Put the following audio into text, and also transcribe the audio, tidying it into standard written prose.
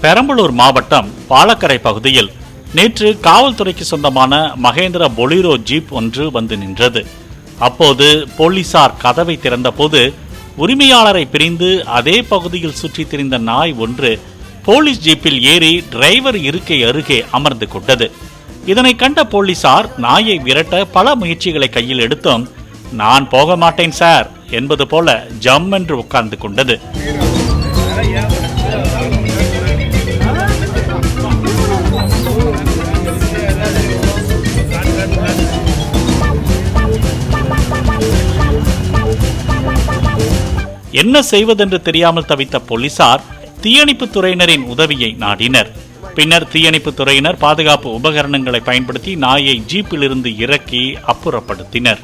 பெரம்பலூர் மாவட்டம் பாலக்கரை பகுதியில் நேற்று காவல்துறைக்கு சொந்தமான மகேந்திரா பொலிரோ ஜீப் ஒன்று வந்து நின்றது. அப்போது போலீசார் கதவை திறந்தபோது உரிமையாளரை பிரிந்து அதே பகுதியில் சுற்றி திரிந்த நாய் ஒன்று போலீஸ் ஜீப்பில் ஏறி டிரைவர் இருக்கை அருகே அமர்ந்து கொண்டது. இதனை கண்ட போலீசார் நாயை விரட்ட பல முயற்சிகளை கையில் எடுத்தும் நான் போக மாட்டேன் சார் என்பது போல ஜம் என்று உட்கார்ந்து கொண்டது. என்ன செய்வதென்று தெரியாமல் தவித்த போலீசார் தீயணைப்பு துறையினரின் உதவியை நாடினர். பின்னர் தீயணைப்பு துறையினர் பாதுகாப்பு உபகரணங்களை பயன்படுத்தி நாயை ஜீப்பிலிருந்து இறக்கி அப்புறப்படுத்தினர்.